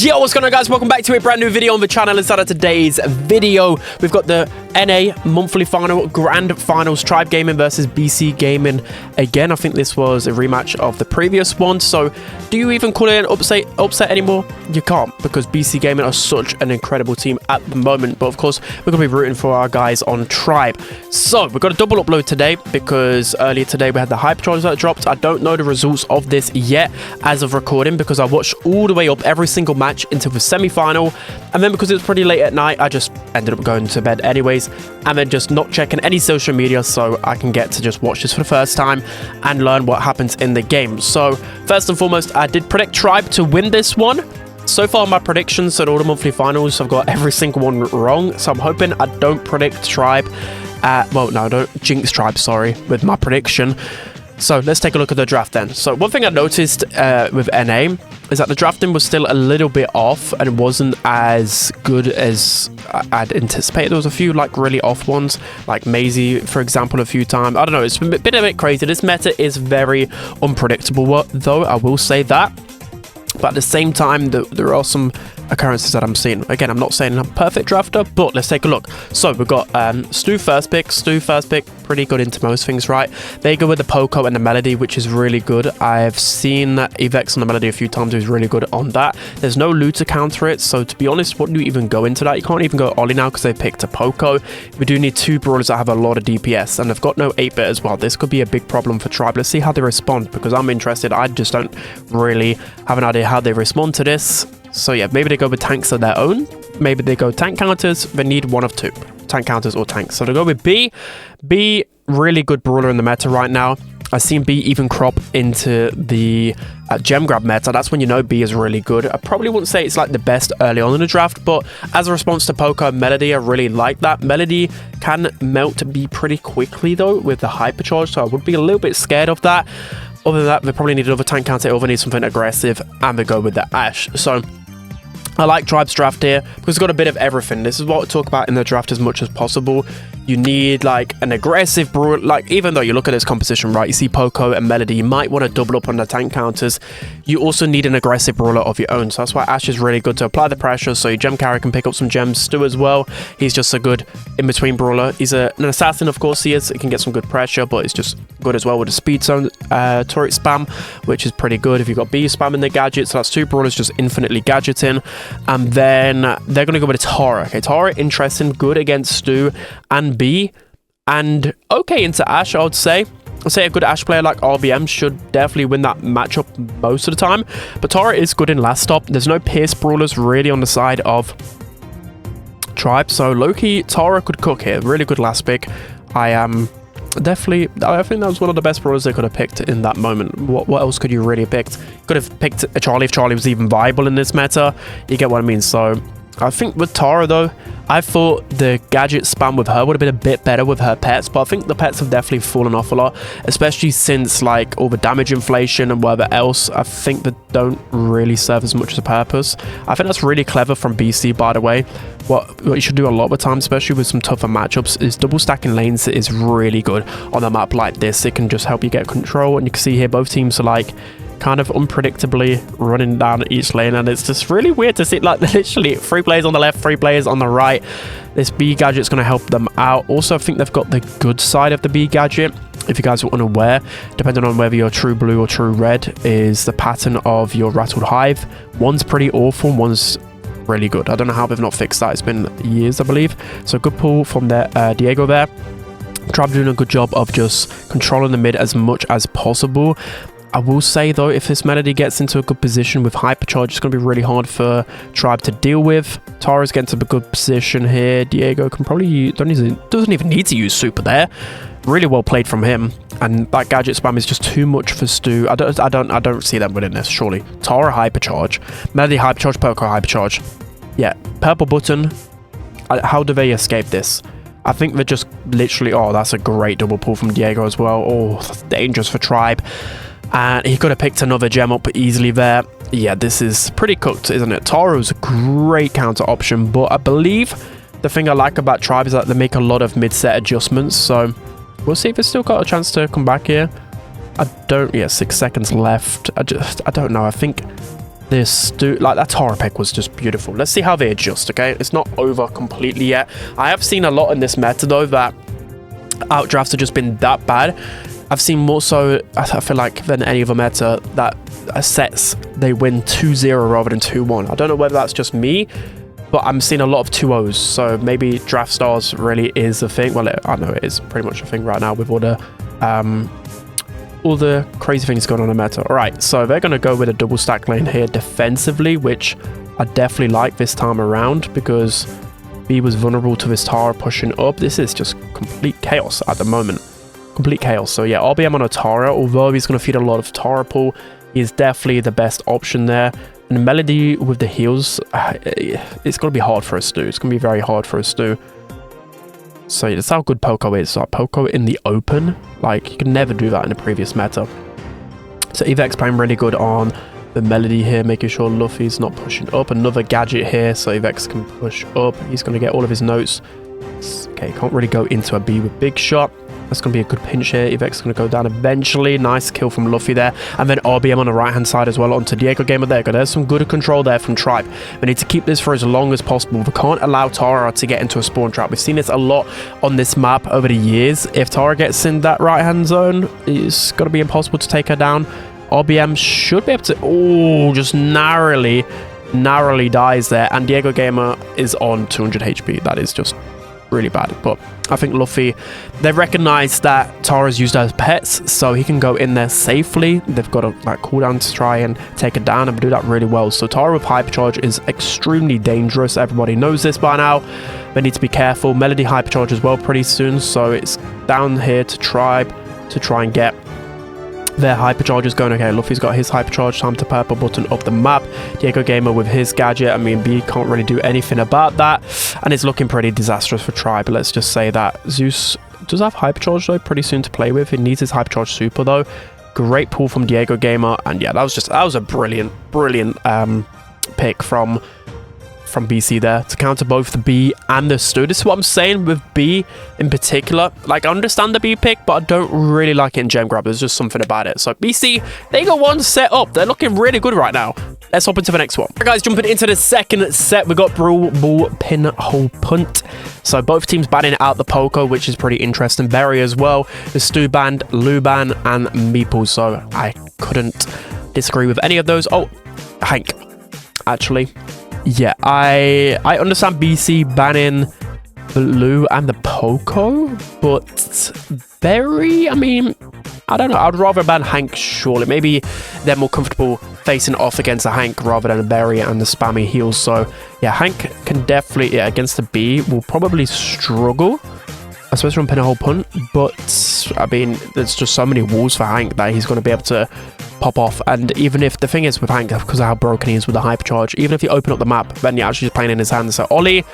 Yo, what's going on, guys? Welcome back to a brand new video on the channel. Inside of today's video, we've got the NA monthly final, grand finals, Tribe Gaming versus BC Gaming. Again, I think this was a rematch of the previous one. So, do you even call it an upset anymore? You can't, because BC Gaming are such an incredible team at the moment. But of course, we're going to be rooting for our guys on Tribe. So, we've got a double upload today because earlier today we had the Hypercharge that dropped. I don't know the results of this yet as of recording because I watched all the way up every single match into the semi-final, and then because it was pretty late at night, I just ended up going to bed anyways, and then just not checking any social media so I can get to just watch this for the first time and learn what happens in the game. So first and foremost, I did predict Tribe to win this one. So far, my predictions at all the monthly finals, I've got every single one wrong, so I'm hoping I don't predict Tribe. Well, no, don't jinx Tribe, sorry, with my prediction. So let's take a look at the draft then. So one thing I noticed with NA is that the drafting was still a little bit off and wasn't as good as I'd anticipated. There was a few like really off ones, like Maisie, for example, a few times. I don't know, it's been a bit crazy. This meta is very unpredictable, though, I will say that. But at the same time, there are some occurrences that I'm seeing. Again, I'm not saying I'm a perfect drafter, but let's take a look. So we've got Stu first pick, pretty good into most things, right? They go with the Poco and the Melody, which is really good. I've seen Evex on the Melody a few times, who's really good on that. There's no loot to counter it, so to be honest, what do you even go into that? You can't even go Ollie now because they picked a Poco. We do need two brawlers that have a lot of DPS, and they've got no 8-bit as well. This could be a big problem for Tribe. Let's see how they respond, because I'm interested. I just don't really have an idea how they respond to this. So yeah, maybe they go with tanks of their own. Maybe they go tank counters. They need one of two. Tank counters or tanks. So they go with B. B, really good brawler in the meta right now. I've seen B even crop into the gem grab meta. That's when you know B is really good. I probably wouldn't say it's like the best early on in the draft, but as a response to Poco and Melody, I really like that. Melody can melt B pretty quickly though with the Hypercharge, so I would be a little bit scared of that. Other than that, they probably need another tank counter, or they need something aggressive, and they go with the Ashe. So I like Tribe's draft here because it's got a bit of everything. This is what I talk about in the draft as much as possible. You need like an aggressive brawler. Like, even though you look at this composition, right, you see Poco and Melody, you might want to double up on the tank counters. You also need an aggressive brawler of your own. So that's why Ashe is really good to apply the pressure, so your gem carry can pick up some gems. Stu as well. He's just a good in-between brawler. He's an assassin, of course he is. He can get some good pressure, but it's just good as well with the speed zone turret spam, which is pretty good. If you've got B spamming the gadget, so that's two brawlers just infinitely gadgeting. And then they're going to go with a Tara. Okay, Tara, interesting, good against Stu and B, and okay into Ashe, I would say. I'd say a good Ashe player like RBM should definitely win that matchup most of the time. But Tara is good in last stop. There's no Pierce brawlers really on the side of Tribe, so low-key, Tara could cook here. Really good last pick. I think that was one of the best brawlers they could have picked in that moment. What else could you really have picked? Could have picked a Charlie if Charlie was even viable in this meta. You get what I mean? So I think with Tara though, I thought the gadget spam with her would have been a bit better with her pets, but I think the pets have definitely fallen off a lot, especially since like all the damage inflation and whatever else. I think that don't really serve as much as a purpose. I think that's really clever from BC, by the way. What you should do a lot of the time, especially with some tougher matchups, is double stacking lanes is really good on a map like this. It can just help you get control, and you can see here both teams are like kind of unpredictably running down each lane, and it's just really weird to see like literally 3 players on the left, 3 players on the right. This B gadget's going to help them out. Also, I think they've got the good side of the B gadget. If you guys are unaware, depending on whether you're true blue or true red, is the pattern of your rattled hive. One's pretty awful, one's really good. I don't know how they've not fixed that. It's been years, I believe. So good pull from Diego there. Tribe doing a good job of just controlling the mid as much as possible. I will say though, if this Melody gets into a good position with Hypercharge, it's going to be really hard for Tribe to deal with. Tara's getting to a good position here. Diego can probably doesn't even need to use super there. Really well played from him, and that gadget spam is just too much for Stu. I don't see them winning this. Surely Tara Hypercharge, Melody Hypercharge, Poco Hypercharge. Yeah, purple button. How do they escape this? I think they're just literally. Oh, that's a great double pull from Diego as well. Oh, that's dangerous for Tribe. And he could have picked another gem up easily there. Yeah, this is pretty cooked, isn't it? Taro's a great counter option, but I believe the thing I like about Tribe is that they make a lot of mid-set adjustments, so we'll see if they've still got a chance to come back here. 6 seconds left. I don't know. I think this dude, like that Tara pick was just beautiful. Let's see how they adjust, okay? It's not over completely yet. I have seen a lot in this meta though that outdrafts have just been that bad. I've seen more so, I feel like, than any other meta that sets they win 2-0 rather than 2-1. I don't know whether that's just me, but I'm seeing a lot of 2-0s, so maybe draft stars really is a thing. Well, I know it is pretty much a thing right now with all the crazy things going on in meta. All right, so they're going to go with a double stack lane here defensively, which I definitely like this time around because B was vulnerable to this Tara pushing up. This is just complete chaos at the moment. Complete chaos. So yeah, RBM on a Tara, although he's going to feed a lot of Tara pool, he is definitely the best option there. And Melody with the heals, it's going to be hard for us to do. It's going to be very hard for us to do. So yeah, that's how good Poco is. So Poco in the open, like you can never do that in the previous meta. So Evex playing really good on the Melody here, making sure Luffy's not pushing up. Another gadget here, so Evex can push up. He's going to get all of his notes. Okay, can't really go into a B with big shot. That's going to be a good pinch here. Evex is going to go down eventually. Nice kill from Luffy there. And then RBM on the right-hand side as well onto Diego Gamer there. There's some good control there from Tribe. We need to keep this for as long as possible. We can't allow Tara to get into a spawn trap. We've seen this a lot on this map over the years. If Tara gets in that right-hand zone, it's going to be impossible to take her down. RBM should be able to... Oh, just narrowly dies there. And Diego Gamer is on 200 HP. That is just really bad. But I think Luffy, they've recognized that Tara's used as pets, so he can go in there safely. They've got a cooldown to try and take it down and do that really well. So Tara with hypercharge is extremely dangerous. Everybody knows this by now. They need to be careful. Melody hypercharge as well pretty soon, so it's down here to Tribe to try and get their hypercharge is going. Okay, Luffy's got his hypercharge, time to purple button up the map. Diego Gamer with his gadget. I mean, B can't really do anything about that, and it's looking pretty disastrous for Tribe. Let's just say that. Zeus does have hypercharge though, pretty soon to play with. He needs his hypercharge super though. Great pull from Diego Gamer, and yeah, that was a brilliant pick from BC there to counter both the B and the Stu. This is what I'm saying with B in particular. Like, I understand the B pick, but I don't really like it in Gem Grab. There's just something about it. So BC, they got one set up. They're looking really good right now. Let's hop into the next one. All right, guys, jumping into the second set, we got Brawl, Ball, Pinhole, Punt. So both teams banning out the Poco, which is pretty interesting. Berry as well. The Stu banned, Luban, and Meeple. So I couldn't disagree with any of those. Oh, Hank, actually. Yeah, I understand BC banning the Lu and the Poco, but Berry, I mean, I don't know. I'd rather ban Hank, surely. Maybe they're more comfortable facing off against a Hank rather than a Berry and the spammy heals. So, yeah, Hank can definitely, yeah, against the B, will probably struggle, especially on Pinhole Punt. But, I mean, there's just so many walls for Hank that he's going to be able to pop off. And even if the thing is with Hank, because of how broken he is with the hypercharge, even if you open up the map, then you're actually just playing in his hands. So Ollie,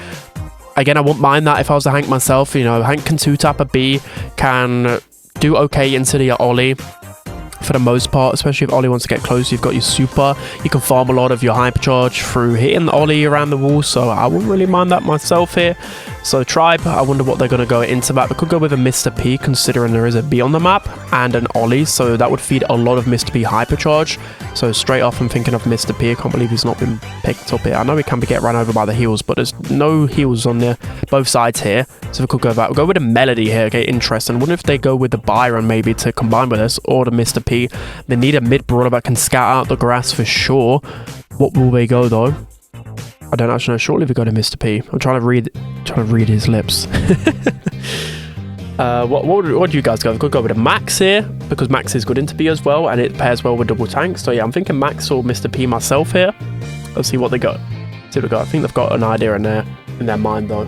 again, I wouldn't mind that if I was the Hank myself. You know, Hank can two-tap a B, can do okay into the Ollie for the most part, especially if Ollie wants to get close. You've got your super, you can farm a lot of your hypercharge through hitting Ollie around the wall, so I wouldn't really mind that myself here. So Tribe, I wonder what they're going to go into map. They could go with a Mr. P, considering there is a B on the map and an Ollie, so that would feed a lot of Mr. P hypercharge. So straight off, I'm thinking of Mr. P. I can't believe he's not been picked up here. I know he can be get run over by the heals, but there's no heals on both sides here. So we could go back. We'll go with a Melody here. Okay, interesting. I wonder if they go with the Byron maybe to combine with this, or the Mr. P. They need a mid brawler that can scout out the grass for sure. What will they go though? I don't actually know. Surely we go to Mr. P. I'm trying to read his lips. What do you guys go? We could go with a Max here, because Max is good into B as well, and it pairs well with double tanks. So yeah, I'm thinking Max or Mr. P myself here. Let's see what they got. See what they got. I think they've got an idea in their mind though.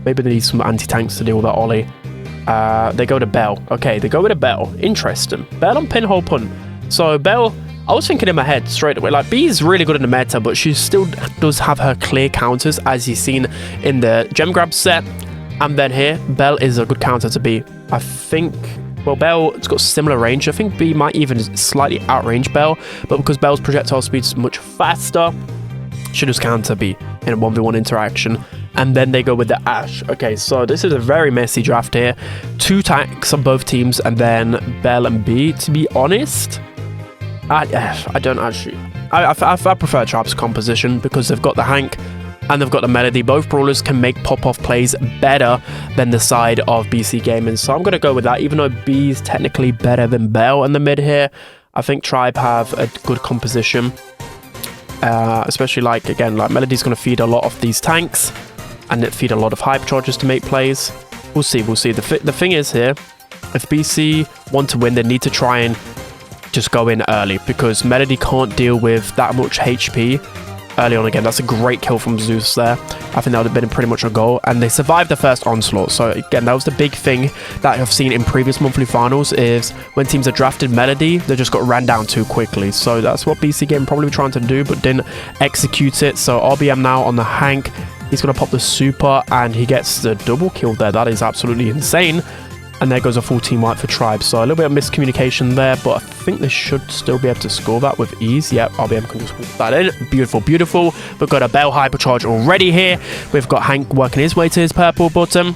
Maybe they need some anti-tanks to deal with that Ollie. They go to Belle. Okay, they go with a Belle. Interesting. Belle on Pinhole Punt. So Belle, I was thinking in my head straight away, like, B is really good in the meta, but she still does have her clear counters, as you've seen in the Gem Grab set. And then here, Belle is a good counter to B. I think, well, Belle's got similar range. I think B might even slightly outrange Belle, but because Belle's projectile speed is much faster, she just counter B in a 1v1 interaction. And then they go with the Ash. Okay, so this is a very messy draft here. 2 tanks on both teams, and then Belle and B. To be honest, I don't actually... I prefer Tribe's composition because they've got the Hank and they've got the Melody. Both brawlers can make pop-off plays better than the side of BC Gaming. So I'm going to go with that, even though B is technically better than Bell in the mid here. I think Tribe have a good composition. Especially like, again, like Melody's going to feed a lot of these tanks and it feed a lot of hyperchargers to make plays. We'll see. The thing is here, if BC want to win, they need to try and just go in early because Melody can't deal with that much HP early on. Again, that's a great kill from Zeus there. I think that would have been pretty much a goal, and they survived the first onslaught. So again, that was the big thing that I've seen in previous monthly finals is when teams have drafted Melody, they just got ran down too quickly. So that's what BC Game probably trying to do, but didn't execute it. So RBM now on the Hank, he's going to pop the super, and he gets the double kill there. That is absolutely insane. And there goes a full team wipe for Tribe. So a little bit of miscommunication there, but I think they should still be able to score that with ease. Yep, RBM can just walk that in. Beautiful, beautiful. We've got a Bell hypercharge already here. We've got Hank working his way to his purple button.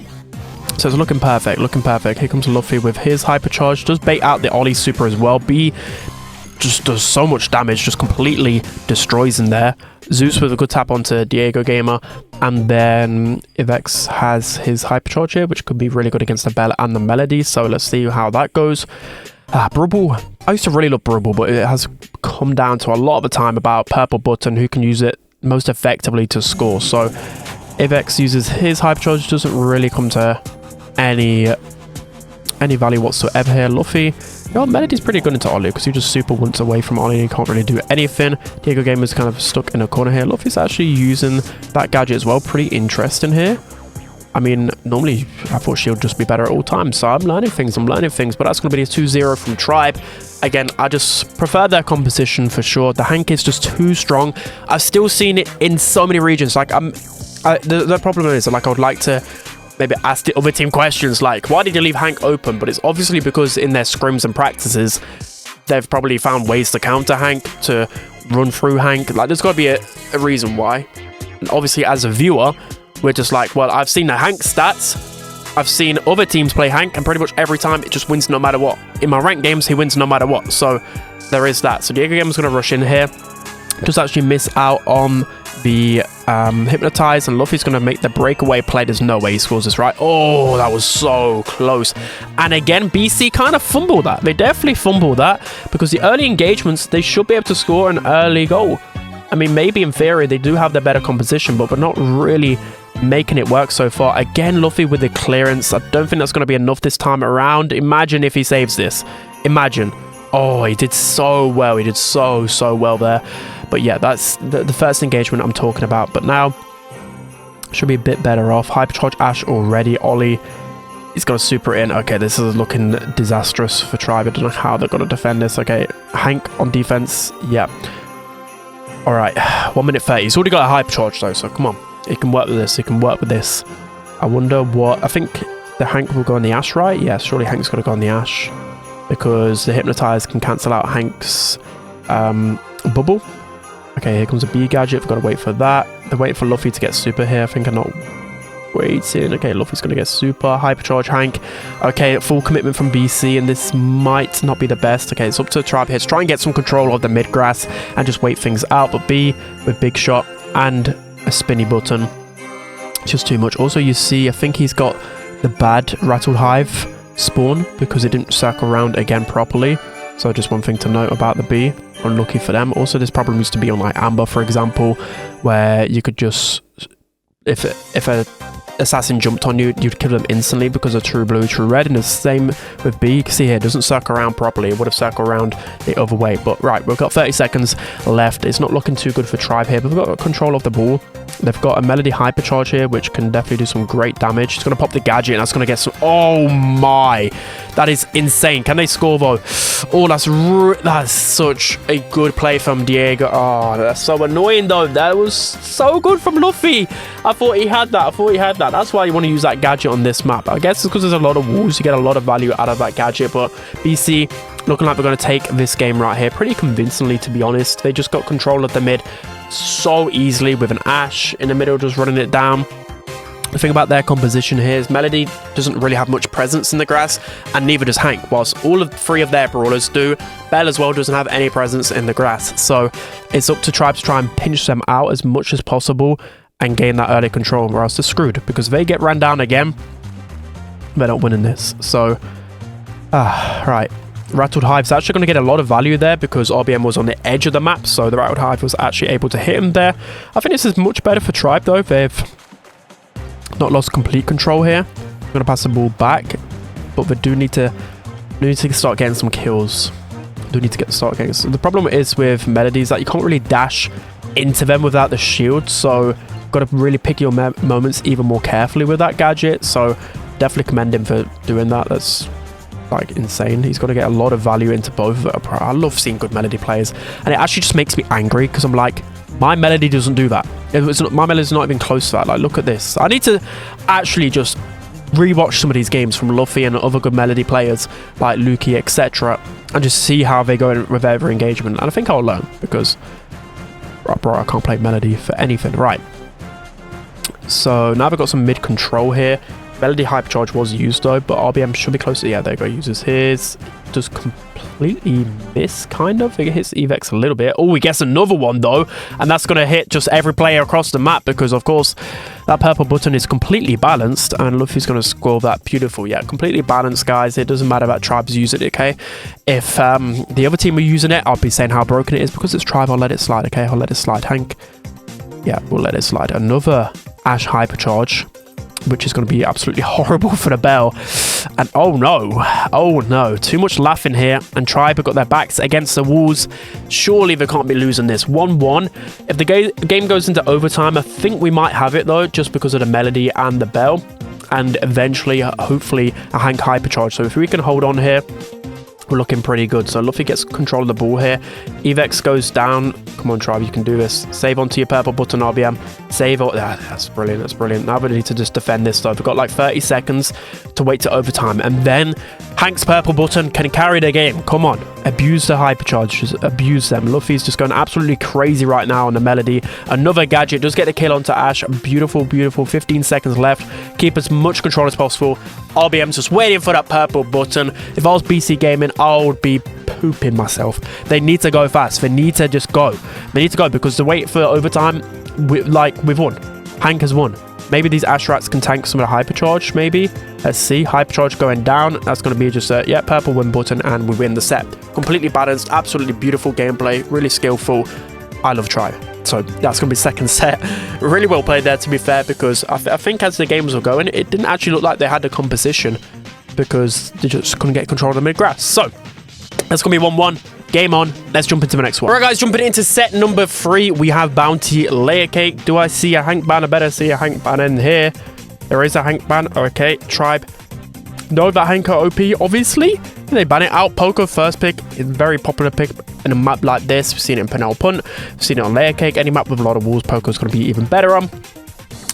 So it's looking perfect, looking perfect. Here comes Luffy with his hypercharge. Does bait out the Ollie super as well. B just does so much damage, just completely destroys in there. Zeus with a good tap onto Diego Gamer, and then Ivex has his hypercharge here, which could be really good against the Bell and the Melody. So let's see how that goes. Brawl, I used to really love Brawl, but it has come down to a lot of the time about purple button, who can use it most effectively to score. So Ivex uses his hypercharge, doesn't really come to any value whatsoever here. Luffy, you know, Melody's pretty good into Ollie because he just super once away from Ollie and he can't really do anything. Diego Gamer's kind of stuck in a corner here. Luffy's actually using that gadget as well. Pretty interesting here. I mean, normally I thought she'll just be better at all times. So I'm learning things, but that's going to be a 2-0 from Tribe. Again, I just prefer their composition for sure. The Hank is just too strong. I've still seen it in so many regions. Like, the problem is, like, I would like to maybe ask the other team questions like, why did you leave Hank open? But it's obviously because in their scrims and practices, they've probably found ways to counter Hank, to run through Hank. Like, there's got to be a reason why. And obviously, as a viewer, we're just like, well, I've seen the Hank stats. I've seen other teams play Hank, and pretty much every time it just wins no matter what. In my ranked games, he wins no matter what. So there is that. So Diego Gamer's going to rush in here. Just actually miss out on the hypnotize, and Luffy's going to make the breakaway play. There's no way he scores this, right? Oh, that was so close. And again, BC kind of fumbled that. They definitely fumbled that because the early engagements, they should be able to score an early goal. I mean, maybe in theory they do have the better composition, but we're not really making it work so far. Again, Luffy with the clearance. I don't think that's going to be enough this time around. Imagine if he saves this. Imagine. Oh, he did so well. He did so well there. But yeah, that's the first engagement I'm talking about. But now, should be a bit better off. Hypercharge Ash already. Ollie, he's got a super in. Okay, this is looking disastrous for Tribe. I don't know how they're going to defend this. Okay, Hank on defense. Yeah. All right, 1 minute 30. He's already got a hypercharge though, so come on. He can work with this. He can work with this. I wonder what... I think the Hank will go on the Ash, right? Yeah, surely Hank's got to go on the Ash because the Hypnotize can cancel out Hank's bubble. Okay, here comes a B gadget. We've got to wait for that. They're waiting for Luffy to get super here. I think I'm not waiting. Okay, Luffy's going to get super. Hypercharge Hank. Okay, full commitment from BC, and this might not be the best. Okay, it's up to Tribe here to try and get some control of the mid grass and just wait things out. But B with big shot and a spinny button. Just too much. Also, you see, I think he's got the bad Rattled Hive spawn because it didn't circle around again properly. So just one thing to note about the B. Unlucky for them. Also, this problem used to be on like Amber, for example, where you could just... If a assassin jumped on you, you'd kill them instantly because of true blue, true red. And the same with B. You can see here, it doesn't circle around properly. It would have circled around the other way. But right, we've got 30 seconds left. It's not looking too good for Tribe here, but we've got control of the ball. They've got a Melody hypercharge here, which can definitely do some great damage. It's going to pop the gadget, and that's going to get some... Oh my! That is insane. Can they score, though? Oh, that's such a good play from Diego. Oh, that's so annoying, though. That was so good from Luffy. I thought he had that. That's why you want to use that gadget on this map. I guess it's because there's a lot of walls. You get a lot of value out of that gadget, but BC looking like we're going to take this game right here pretty convincingly, to be honest. They just got control of the mid so easily with an Ash in the middle, just running it down. The thing about their composition here is Melody doesn't really have much presence in the grass, and neither does Hank, whilst all of 3 of their brawlers do. Belle as well doesn't have any presence in the grass, so it's up to Tribe to try and pinch them out as much as possible and gain that early control, or else they're screwed, because if they get ran down again, they're not winning this. So, right. Rattled Hive's actually going to get a lot of value there because RBM was on the edge of the map, so the Rattled Hive was actually able to hit him there. I think this is much better for Tribe, though. They've not lost complete control here. I'm going to pass the ball back, but they do need to start getting some kills. So the problem is with Melody is that you can't really dash into them without the shield, so you've got to really pick your moments even more carefully with that gadget. So definitely commend him for doing that. That's like insane. He's got to get a lot of value into both. I love seeing good Melody players, and it actually just makes me angry because I'm like, my Melody doesn't do that. My Melody's not even close to that. Like, look at this. I need to actually just rewatch some of these games from Luffy and other good Melody players like Lukey, etc., and just see how they go with their engagement. And I think I'll learn because, bro, I can't play Melody for anything. Right. So now we've got some mid control here. Melody Hypercharge was used though, but RBM should be close to, yeah, there you go, uses his. Does completely miss, kind of. It hits Evex a little bit. Oh, he gets another one though, and that's going to hit just every player across the map because, of course, that purple button is completely balanced, and Luffy's going to score that. Beautiful, yeah, completely balanced, guys. It doesn't matter about Tribes using it, okay? If the other team are using it, I'll be saying how broken it is. Because it's Tribe, I'll let it slide, okay? I'll let it slide. Hank, yeah, we'll let it slide. Another Ash Hypercharge, which is going to be absolutely horrible for the Belle. And oh no, too much laughing here, and Tribe have got their backs against the walls. Surely they can't be losing this. 1-1. If the game goes into overtime, I think we might have it though, just because of the Melody and the Belle, and eventually, hopefully, a Hank Hypercharge. So if we can hold on here, we're looking pretty good. So Luffy gets control of the ball here. Evex goes down. Come on, Tribe, you can do this. Save onto your purple button, RBM. Save. Oh, that's brilliant. That's brilliant. Now we need to just defend this, though. We've got like 30 seconds to wait to overtime. And then Hank's purple button can carry the game. Come on. Abuse the hypercharges. Abuse them. Luffy's just going absolutely crazy right now on the Melody. Another gadget does get the kill onto Ash. Beautiful, beautiful. 15 seconds left. Keep as much control as possible. RBM's just waiting for that purple button. If I was BC Gaming, I would be pooping myself. They need to go fast. They need to just go. They need to go because the wait for overtime, we've won. Hank has won. Maybe these Ash Rats can tank some of the hypercharge, maybe. Let's see. Hypercharge going down. That's going to be just a, yeah, purple win button, and we win the set. Completely balanced. Absolutely beautiful gameplay. Really skillful. I love Tribe. So that's going to be second set. Really well played there, to be fair, because I think as the games were going, it didn't actually look like they had the composition because they just couldn't get control of the mid-grass. So that's going to be 1-1. Game on. Let's jump into the next one. All right, guys, jumping into set number 3, we have Bounty Layer Cake. Do I see a Hank ban? I better see a Hank ban in here. There is a Hank ban. Okay, Tribe. No, that Hank are OP, obviously. They ban it out. Poco first pick. It's a very popular pick in a map like this. We've seen it in Penel Punt. We've seen it on Layer Cake. Any map with a lot of walls, Poco's going to be even better on.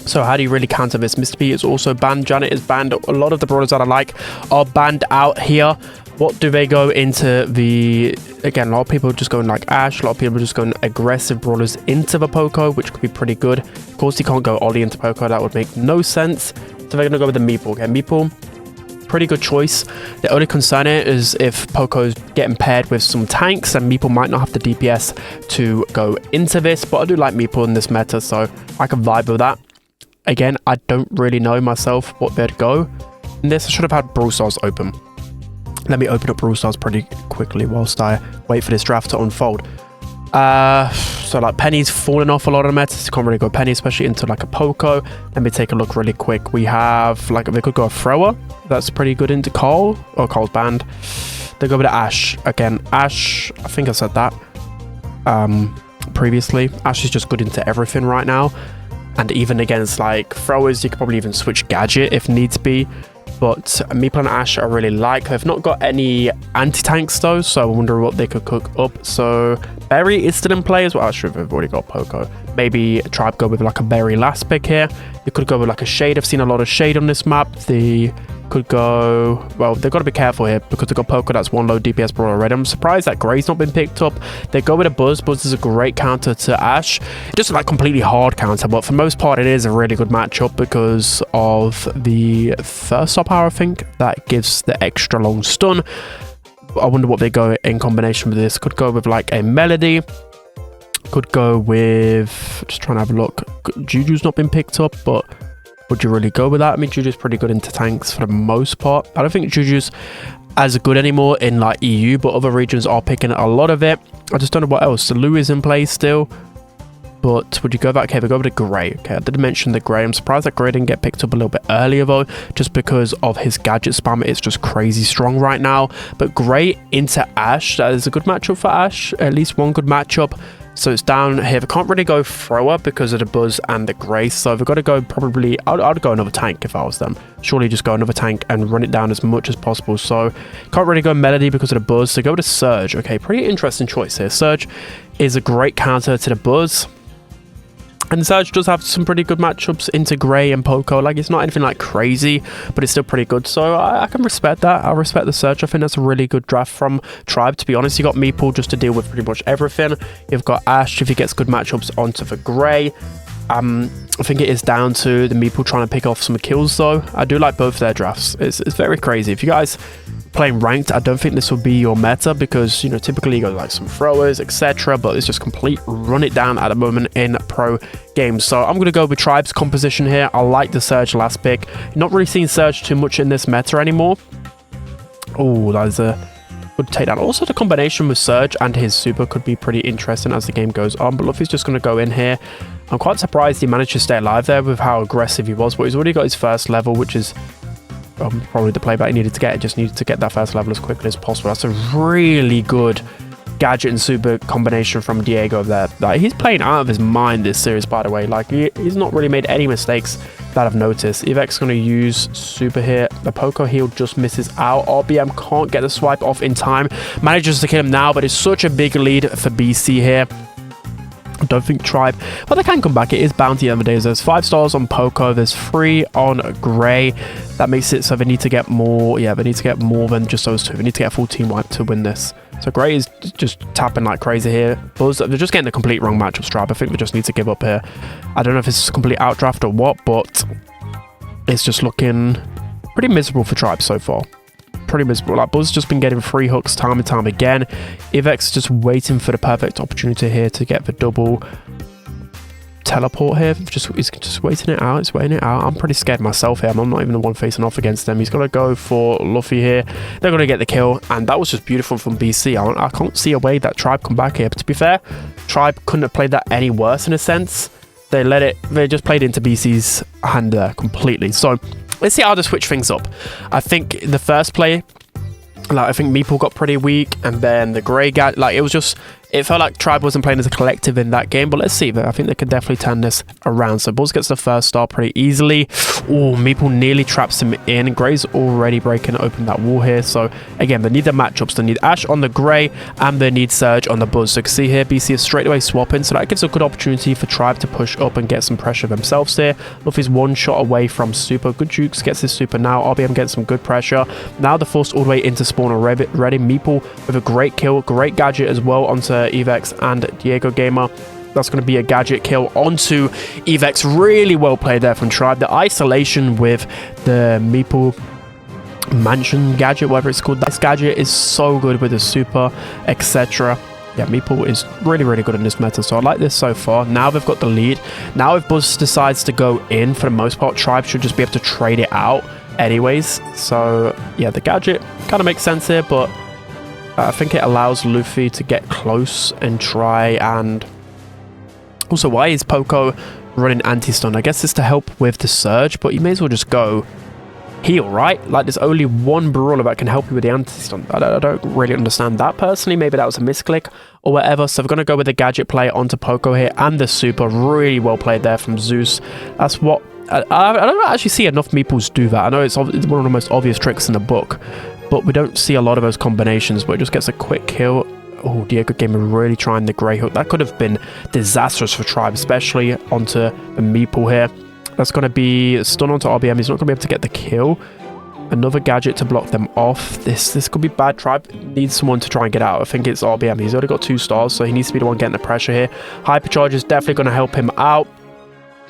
So how do you really counter this? Mr. P is also banned. Janet is banned. A lot of the brawlers that I like are banned out here. What do they go into the... Again, a lot of people are just going like Ash. A lot of people are just going aggressive brawlers into the Poco, which could be pretty good. Of course, you can't go Ollie into Poco. That would make no sense. So they're going to go with the Meeple. Okay, Meeple, pretty good choice. The only concern is if Poco's getting paired with some tanks, and Meeple might not have the DPS to go into this. But I do like Meeple in this meta, so I can vibe with that. Again, I don't really know myself what they'd go in this. I should have had Brawl Stars open. Let me open up Brawl Stars pretty quickly whilst I wait for this draft to unfold. So like Penny's falling off a lot of the metas. You can't really go Penny, especially into like a Poco. Let me take a look really quick. We have like, they could go a Thrower. That's pretty good into Carl. Oh, Carl's banned. They go with Ash. Again, Ash, I think I said that previously. Ash is just good into everything right now. And even against like throwers, you could probably even switch gadget if needs be. But Meeple and Ash I really like. They've not got any anti-tanks though, so I wonder what they could cook up. So Berry is still in play as well. Actually, they've already got Poco. Maybe Tribe go with like a Berry last pick here. You could go with like a Shade. I've seen a lot of Shade on this map. The could go... Well, they've got to be careful here because they've got Poco that's 1 low DPS Brawl already. I'm surprised that Gray's not been picked up. They go with a Buzz. Buzz is a great counter to Ashe. Just like completely hard counter, but for the most part, it is a really good matchup because of the first star power, I think, that gives the extra long stun. I wonder what they go in combination with this. Could go with like a Melody. Could go with... Just trying to have a look. Juju's not been picked up, but would you really go with that? I mean, Juju's pretty good into tanks for the most part. I don't think Juju's as good anymore in like EU, but other regions are picking a lot of it. I just don't know what else. The Lou is in play still. But would you go back? Okay, we go with the Gray. Okay, I did mention the Gray. I'm surprised that Gray didn't get picked up a little bit earlier though, just because of his gadget spam. It's just crazy strong right now. But Gray into Ashe, that is a good matchup for Ashe. At least one good matchup. So it's down here. We can't really go thrower because of the Buzz and the Gray. So we've got to go probably... I'd go another tank if I was them. Surely just go another tank and run it down as much as possible. So can't really go Melody because of the Buzz. So go to Surge. Okay, pretty interesting choice here. Surge is a great counter to the Buzz. And Surge does have some pretty good matchups into Gray and Poco. Like, it's not anything like crazy, but it's still pretty good. So I can respect that. I respect the Surge. I think that's a really good draft from Tribe, to be honest. You got Meeple just to deal with pretty much everything. You've got Ashe if he gets good matchups onto the Gray. I think it is down to the Meeple trying to pick off some kills, though. I do like both their drafts. It's very crazy. If you guys playing ranked, I don't think this will be your meta because, you know, typically you go like some throwers, etc., but it's just complete run it down at the moment in pro games. So I'm going to go with Tribe's composition here. I like the Surge last pick. Not really seeing Surge too much in this meta anymore. Oh, that is a good takedown. Also, the combination with Surge and his super could be pretty interesting as the game goes on, but Luffy's just going to go in here. I'm quite surprised he managed to stay alive there with how aggressive he was, but he's already got his first level, which is probably the playback he needed to get. He just needed to get that first level as quickly as possible. That's a really good gadget and super combination from Diego there. Like, he's playing out of his mind this series, by the way. Like, he's not really made any mistakes that I've noticed. Evek's going to use super here. The Poco heal just misses out. RBM can't get the swipe off in time. Manages to kill him now, but it's such a big lead for BC here. I don't think Tribe, but they can come back. It is bounty on the days. There's 5 stars on Poco. There's 3 on Gray. That makes it so they need to get more. Yeah, they need to get more than just those 2. They need to get a full team wipe to win this. So Gray is just tapping like crazy here. Buzz, they're just getting the complete wrong matchup, Tribe. I think they just need to give up here. I don't know if it's a complete outdraft or what, but it's just looking pretty miserable for Tribe so far. Pretty miserable. Like, Buzz just been getting free hooks time and time again. Evek's just waiting for the perfect opportunity here to get the double teleport here. He's just waiting it out. He's waiting it out. I'm pretty scared myself here. I'm not even the one facing off against them. He's going to go for Luffy here. They're going to get the kill, and that was just beautiful from BC. I can't see a way that Tribe come back here. But to be fair, Tribe couldn't have played that any worse in a sense. They just played into BC's hand there completely. So let's see how to switch things up. I think the first play, like, I think Meeple got pretty weak, and then the Gray guy, like, it felt like Tribe wasn't playing as a collective in that game, but let's see. I think they could definitely turn this around. So Buzz gets the first star pretty easily. Oh, Meeple nearly traps him in. Gray's already breaking open that wall here. So again, they need the matchups. They need Ashe on the Gray, and they need Surge on the Buzz. So you can see here, BC is straight away swapping. So that gives a good opportunity for Tribe to push up and get some pressure themselves here. Luffy's 1 shot away from super. Good Jukes gets his super now. RBM gets some good pressure. Now they're forced all the way into spawn already. Meeple with a great kill, great gadget as well onto Evex and Diego Gamer. That's going to be a gadget kill onto Evex. Really well played there from Tribe. The isolation with the Meeple mansion gadget, whatever it's called, this gadget is so good with the super, etc. Yeah, Meeple is really, really good in this meta, so I like this so far. Now they've got the lead. Now if Buzz decides to go in, for the most part, Tribe should just be able to trade it out anyways. So yeah, the gadget kind of makes sense here, but I think it allows Luffy to get close and try. And also, why is Poco running anti-stun? I guess it's to help with the Surge, but you may as well just go heal, right? Like, there's only one brawler that can help you with the anti-stun. I don't really understand that personally. Maybe that was a misclick or whatever. So we're going to go with the gadget play onto Poco here, and the super. Really well played there from Zeus. That's what I don't actually see enough Meeples do that. I know it's one of the most obvious tricks in the book, but we don't see a lot of those combinations. But it just gets a quick kill. Oh, Diego Gamer really trying the Grey Hook. That could have been disastrous for Tribe, especially onto the Meeple here. That's going to be a stun onto RBM. He's not going to be able to get the kill. Another gadget to block them off. This could be bad. Tribe needs someone to try and get out. I think it's RBM. He's already got 2 stars, so he needs to be the one getting the pressure here. Hypercharge is definitely going to help him out.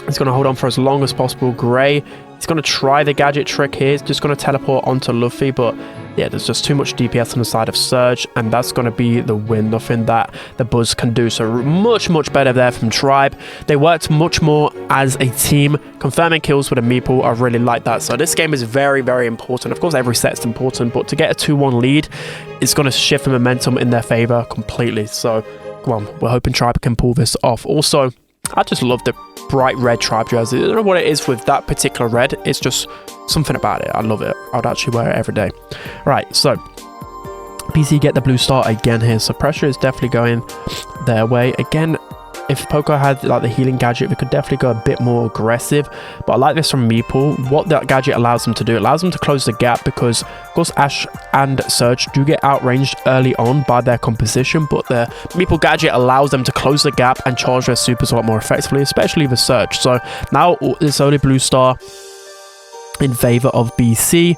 He's going to hold on for as long as possible. Gray, he's going to try the gadget trick here. He's just going to teleport onto Luffy, but yeah, there's just too much DPS on the side of Surge, and that's going to be the win. Nothing that the Buzz can do. So much better there from Tribe. They worked much more as a team. Confirming kills with a meeple, I really like that. So this game is very important. Of course, every set's important, but to get a 2-1 lead, it's going to shift the momentum in their favor completely. So, come on, we're hoping Tribe can pull this off. Also, I just love the bright red Tribe jersey. I don't know what it is with that particular red. It's just something about it. I love it. I would actually wear it every day. Right, so PC get the blue star again here. So pressure is definitely going their way. Again, if Poco had like the healing gadget, we could definitely go a bit more aggressive. But I like this from Meeple. What that gadget allows them to do, it allows them to close the gap, because of course Ash and Surge do get outranged early on by their composition, but the Meeple gadget allows them to close the gap and charge their supers a lot more effectively, especially the Surge. So now it's only blue star in favor of BC.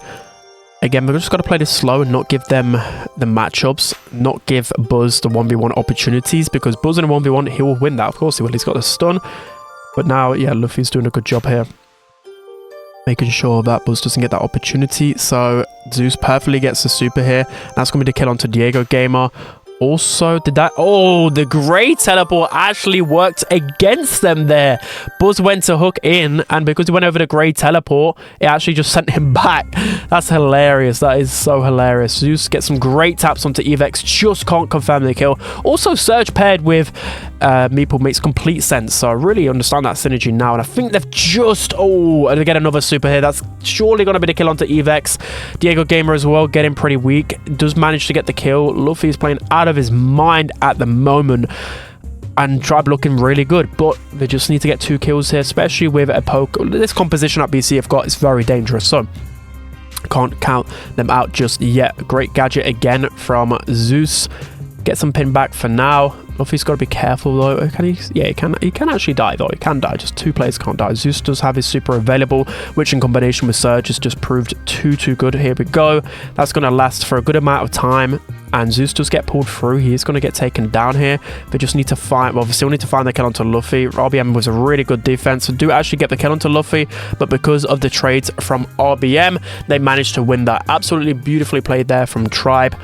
Again, we've just got to play this slow and not give them the matchups, not give Buzz the 1v1 opportunities, because Buzz in a 1v1, he will win that. Of course he will. He's got the stun. But now, yeah, Luffy's doing a good job here, making sure that Buzz doesn't get that opportunity. So Zeus perfectly gets the super here. That's going to be the kill onto Diego Gamer. Also, did that... Oh, the Grey teleport actually worked against them there. Buzz went to hook in, and because he went over the Grey teleport, it actually just sent him back. That's hilarious. That is so hilarious. Zeus gets some great taps onto Evex. Just can't confirm the kill. Also, Surge paired with Meeple makes complete sense. So I really understand that synergy now. And I think they've just... Oh, and they get another super here. That's surely going to be the kill onto Evex. Diego Gamer as well, getting pretty weak. Does manage to get the kill. Luffy is playing out of his mind at the moment, and Tribe looking really good, but they just need to get 2 kills here, especially with a poke. This composition that BC have got is very dangerous, so can't count them out just yet. Great gadget again from Zeus. Get some pin back for now. Luffy's got to be careful though. Can he? Yeah, he can actually die though. He can die. Just 2 players can't die. Zeus does have his super available, which in combination with Surge has just proved too good. Here we go. That's going to last for a good amount of time, and Zeus does get pulled through. He is going to get taken down here. They just need to find... Well, they still need to find the kill onto Luffy. RBM was a really good defense. So do actually get the kill onto Luffy, but because of the trades from RBM, they managed to win that. Absolutely beautifully played there from Tribe.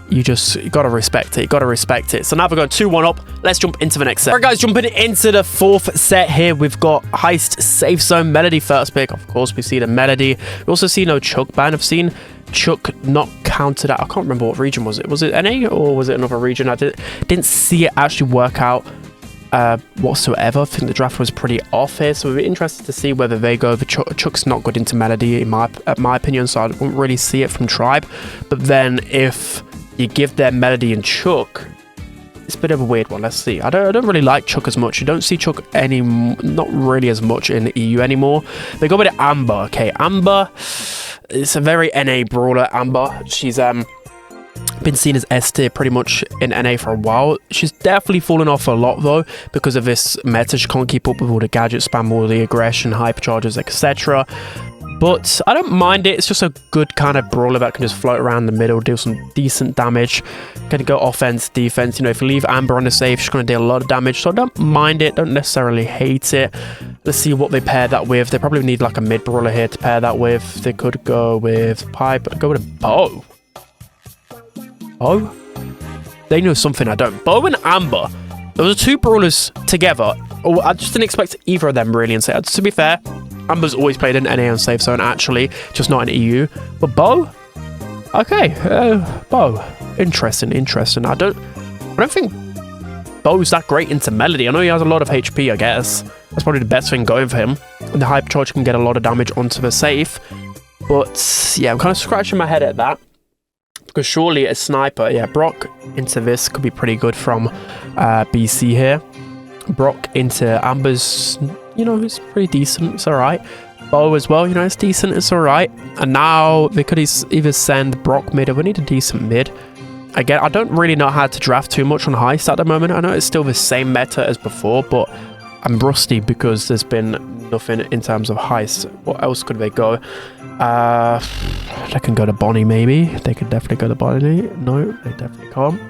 You gotta respect it. You gotta respect it. So now we're going 2-1 up. Let's jump into the next set. All right, guys, jumping into the 4th set here. We've got Heist, Safe Zone, Melody first pick. Of course, we see the Melody. We also see no Chuck ban. I've seen Chuck not counted out. I can't remember what region was it. Was it NA or was it another region? I didn't see it actually work out whatsoever. I think the draft was pretty off here, so we're interested to see whether they go over Chuck's not good into Melody, in my opinion, so I wouldn't really see it from Tribe. But then if you give them Melody and Chuck, it's a bit of a weird one. Let's see. I don't really like Chuck as much. You don't see Chuck not really as much in the EU anymore. They go with Amber. Okay, Amber, it's a very NA brawler. Amber, she's been seen as S tier pretty much in NA for a while. She's definitely fallen off a lot though because of this meta. She can't keep up with all the gadget spam, all the aggression, hypercharges, etc. But I don't mind it. It's just a good kind of brawler that can just float around the middle, deal some decent damage. Gonna go offense, defense. You know, if you leave Amber on the safe, she's gonna deal a lot of damage. So I don't mind it. Don't necessarily hate it. Let's see what they pair that with. They probably need like a mid brawler here to pair that with. They could go with Pipe, but go with a Bow. Bow? They know something I don't. Bow and Amber. Those are 2 brawlers together. Oh, I just didn't expect either of them really. And say, to be fair, Amber's always played in NA and Safe Zone, actually, just not in EU. But Bow? Okay, Bow. Interesting. I don't think Bow's that great into Melody. I know he has a lot of HP, I guess. That's probably the best thing going for him. And the Hypercharge can get a lot of damage onto the safe. But, yeah, I'm kind of scratching my head at that. Because surely a sniper, yeah, Brock into this could be pretty good from BC here. Brock into Amber's, you know, it's pretty decent. It's all right. Bow as well, you know, it's decent. It's all right. And now they could either send Brock mid, or we need a decent mid. Again, I don't really know how to draft too much on Heist at the moment. I know it's still the same meta as before, but I'm rusty because there's been nothing in terms of Heist. What else could they go? They can go to Bonnie, maybe. They could definitely go to Bonnie. No, they definitely can't.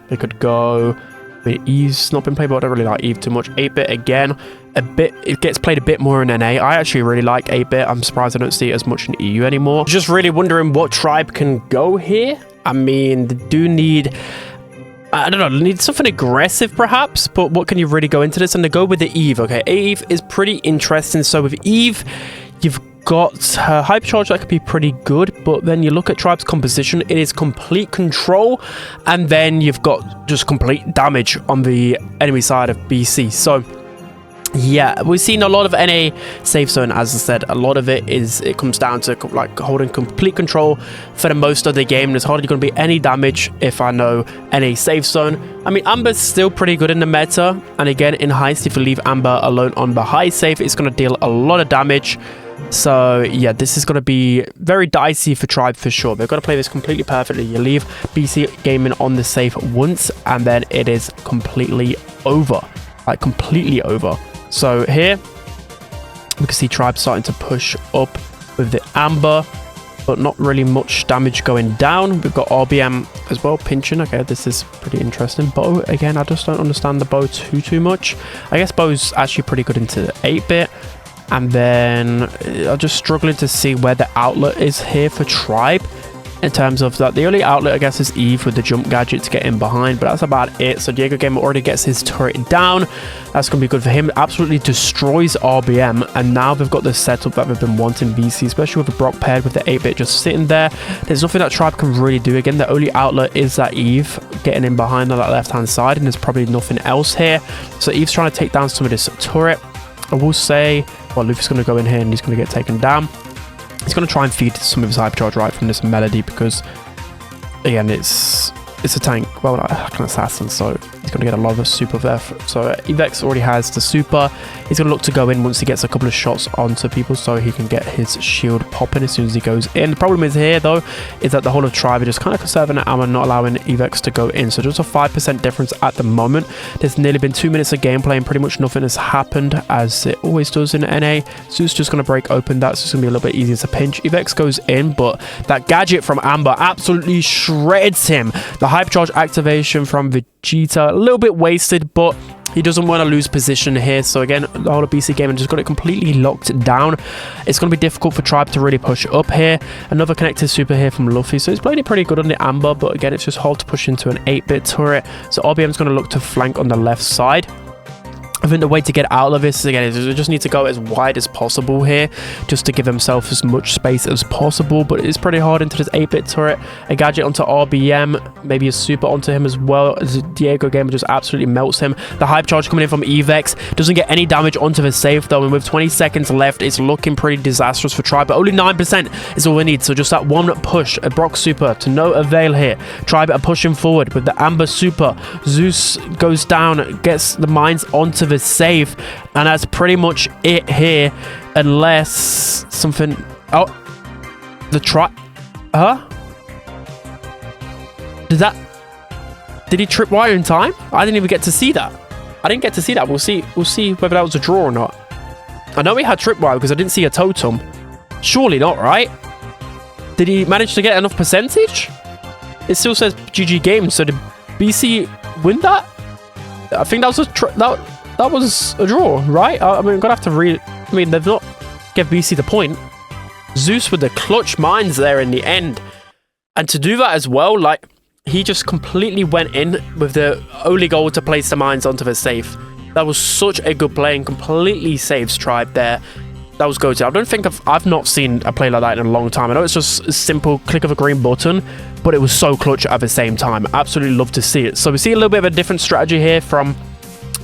They could go... I mean, Eve's not been played, but I don't really like Eve too much. 8-bit, again, it gets played a bit more in NA. I actually really like 8-bit. I'm surprised I don't see it as much in EU anymore. Just really wondering what tribe can go here. I mean, they do need... I don't know, need something aggressive perhaps, but what can you really go into this? And to go with the Eve, okay, Eve is pretty interesting. So with Eve, you've got her hypercharge that could be pretty good, but then you look at Tribe's composition, it is complete control, and then you've got just complete damage on the enemy side of BC. So yeah, we've seen a lot of NA safe zone. As I said, a lot of it comes down to like holding complete control for the most of the game. There's hardly going to be any damage if I know NA safe zone. I mean, Amber's still pretty good in the meta, and again in Heist, if you leave Amber alone on the high safe, it's going to deal a lot of damage. So yeah, this is going to be very dicey for Tribe for sure. They've got to play this completely perfectly. You leave BC Gaming on the safe once, and then it is completely over, like completely over. So here we can see Tribe starting to push up with the Amber, but not really much damage going down. We've got RBM as well pinching. Okay, this is pretty interesting. Bow, again, I just don't understand the bow too much. I guess bow's actually pretty good into the 8-bit. And then I'm just struggling to see where the outlet is here for Tribe. In terms of that, the only outlet, I guess, is Eve with the jump gadget to get in behind, but that's about it. So Diego Gamer already gets his turret down. That's going to be good for him. Absolutely destroys RBM, and now they've got the setup that they've been wanting BC, especially with the Brock paired with the 8-bit just sitting there. There's nothing that Tribe can really do. Again, the only outlet is that Eve getting in behind on that left-hand side, and there's probably nothing else here. So Eve's trying to take down some of this turret. I will say, well, Luffy's going to go in here, and he's going to get taken down. He's going to try and feed some of his hypercharge right from this Melody because, again, it's a tank, well, like an assassin, so he's going to get a lot of super there. So Evex already has the super. He's going to look to go in once he gets a couple of shots onto people so he can get his shield popping as soon as he goes in. The problem is here, though, is that the whole of Tribe are just kind of conserving the ammo, not allowing Evex to go in. So just a 5% difference at the moment. There's nearly been 2 minutes of gameplay and pretty much nothing has happened, as it always does in NA. Zeus just going to break open. That's just going to be a little bit easier to pinch. Evex goes in, but that gadget from Amber absolutely shreds him. The hypercharge activation from Vegeta, a little bit wasted, but he doesn't want to lose position here. So again, the whole of BC Gaming just got it completely locked down. It's going to be difficult for Tribe to really push up here. Another connected super here from Luffy. So he's playing it pretty good on the Amber, but again, it's just hard to push into an 8-bit turret. So RBM's going to look to flank on the left side. I think the way to get out of this, again, is they just need to go as wide as possible here, just to give himself as much space as possible. But it's pretty hard into this 8-bit turret. A gadget onto RBM, maybe a super onto him as well, as Diego Gamer just absolutely melts him. The hype charge coming in from Evex doesn't get any damage onto the safe, though, and with 20 seconds left, it's looking pretty disastrous for Tribe, but only 9% is all we need. So just that one push, a Brock super, to no avail here. Tribe are pushing forward with the Amber super. Zeus goes down, gets the mines onto the safe, and that's pretty much it here, unless something... Oh, the Tribe... Huh? Did he trip wire in time? I didn't even get to see that. I didn't get to see that. We'll see whether that was a draw or not. I know he had tripwire because I didn't see a totem. Surely not, right? Did he manage to get enough percentage? It still says GG games. So did BC win that? I think that was that was a draw, right? I mean, I'm gonna have to read. I mean, they've not give BC the point. Zeus with the clutch mines there in the end, and to do that as well, like, he just completely went in with the only goal to place the mines onto the safe. That was such a good play and completely saves Tribe there. That was go-to. I don't think I've not seen a play like that in a long time. I know it's just a simple click of a green button, but it was so clutch at the same time. Absolutely love to see it. So we see a little bit of a different strategy here from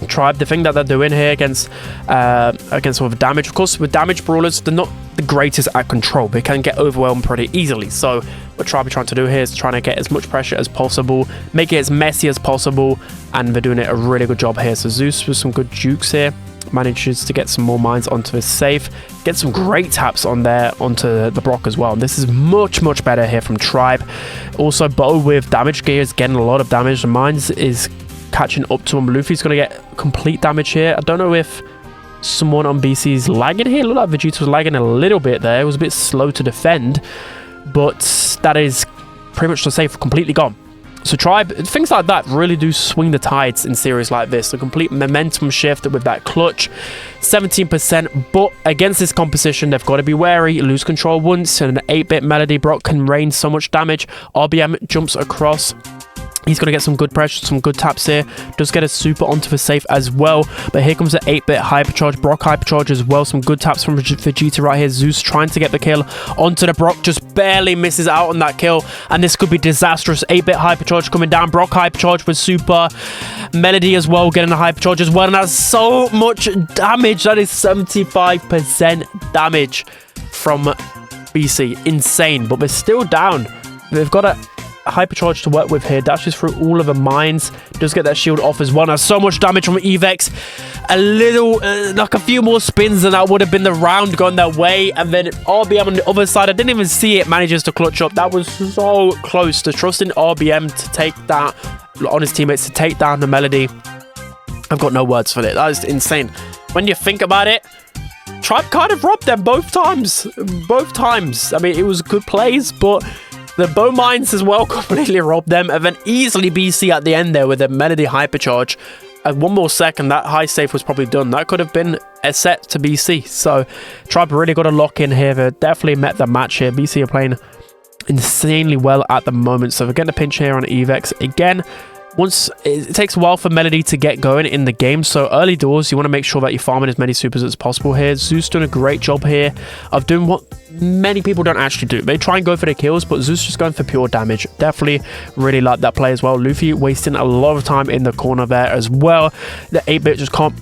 Tribe. The thing that they're doing here against with damage, of course, with damage brawlers, they're not the greatest at control. They can get overwhelmed pretty easily. So what Tribe are trying to do here is trying to get as much pressure as possible, make it as messy as possible, and they're doing it a really good job here. So Zeus with some good jukes here manages to get some more mines onto his safe, get some great taps on there onto the Brock as well. And this is much better here from Tribe. Also, Bo with damage gear is getting a lot of damage. The mines is catching up to him. Luffy's going to get complete damage here. I don't know if someone on BC's lagging here. It looked like Vegeta was lagging a little bit there. It was a bit slow to defend, but that is pretty much the safe completely gone. So Tribe, things like that really do swing the tides in series like this. A complete momentum shift with that clutch, 17%. But against this composition, they've got to be wary. Lose control once, and an 8-bit Melody Brock can rain so much damage. RBM jumps across. He's going to get some good pressure, some good taps here. Does get a super onto the safe as well. But here comes the 8-bit Hypercharge. Brock Hypercharge as well. Some good taps from Vegeta right here. Zeus trying to get the kill onto the Brock. Just barely misses out on that kill. And this could be disastrous. 8-bit Hypercharge coming down. Brock Hypercharge with super. Melody as well getting a Hypercharge as well. And that's so much damage. That is 75% damage from BC. Insane. But they're still down. They've got a Hypercharge to work with here. Dashes through all of the mines. Does get that shield off as well. Now so much damage from Evex. A little, like a few more spins and that would have been the round gone their way. And then RBM on the other side, I didn't even see it, manages to clutch up. That was so close to trusting RBM to take that, on his teammates, to take down the Melody. I've got no words for it. That is insane. When you think about it, Tribe kind of robbed them both times. Both times. I mean, it was good plays, but the bow mines as well completely robbed them. And then easily BC at the end there with a Melody Hypercharge. And one more second, that high safe was probably done. That could have been a set to BC. So Tribe really got a lock in here. They definitely met the match here. BC are playing insanely well at the moment. So we're getting a pinch here on Evex. Again, once it takes a while for Melody to get going in the game, so early doors you want to make sure that you're farming as many supers as possible here. Zeus doing a great job here of doing what many people don't actually do. They try and go for the kills, but Zeus just going for pure damage. Definitely really like that play as well. Luffy wasting a lot of time in the corner there as well. The 8-bit just can't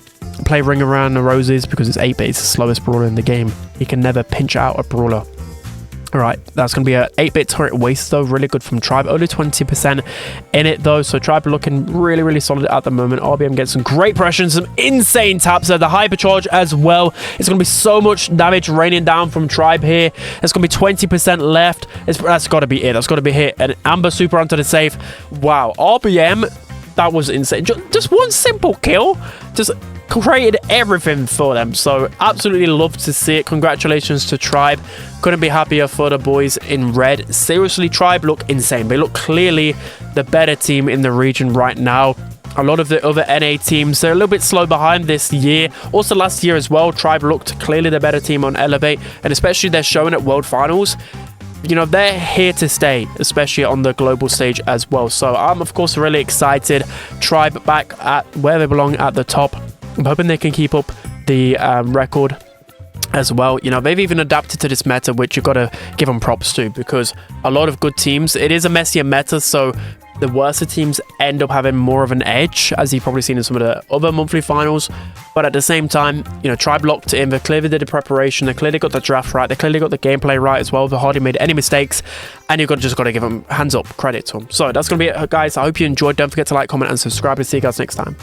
play ring around the roses because it's 8-bit. It's the slowest brawler in the game. He can never pinch out a brawler. Alright, that's going to be an 8-bit turret waste though. Really good from Tribe. Only 20% in it though. So Tribe looking really, really solid at the moment. RBM gets some great pressure and some insane taps there. The Hypercharge as well. It's going to be so much damage raining down from Tribe here. There's going to be 20% left. That's got to be it. That's got to be hit. And Amber super onto the safe. Wow. RBM, that was insane. Just one simple kill. Just created everything for them. So absolutely love to see it. Congratulations to Tribe. Couldn't be happier for the boys in red. Seriously, Tribe look insane. They look clearly the better team in the region right now. A lot of the other NA teams, they're a little bit slow behind this year. Also last year as well, Tribe looked clearly the better team on Elevate, and especially they're showing at World Finals. You know, they're here to stay, especially on the global stage as well. So I'm of course really excited. Tribe back at where they belong at the top. I'm hoping they can keep up the record as well. You know, they've even adapted to this meta, which you've got to give them props to, because a lot of good teams, it is a messier meta, so the worser teams end up having more of an edge, as you've probably seen in some of the other monthly finals. But at the same time, you know, Tribe locked in. They clearly did the preparation. They clearly got the draft right. They clearly got the gameplay right as well. They hardly made any mistakes. And you've just got to give them hands up credit to them. So that's going to be it, guys. I hope you enjoyed. Don't forget to like, comment, and subscribe. And see you guys next time.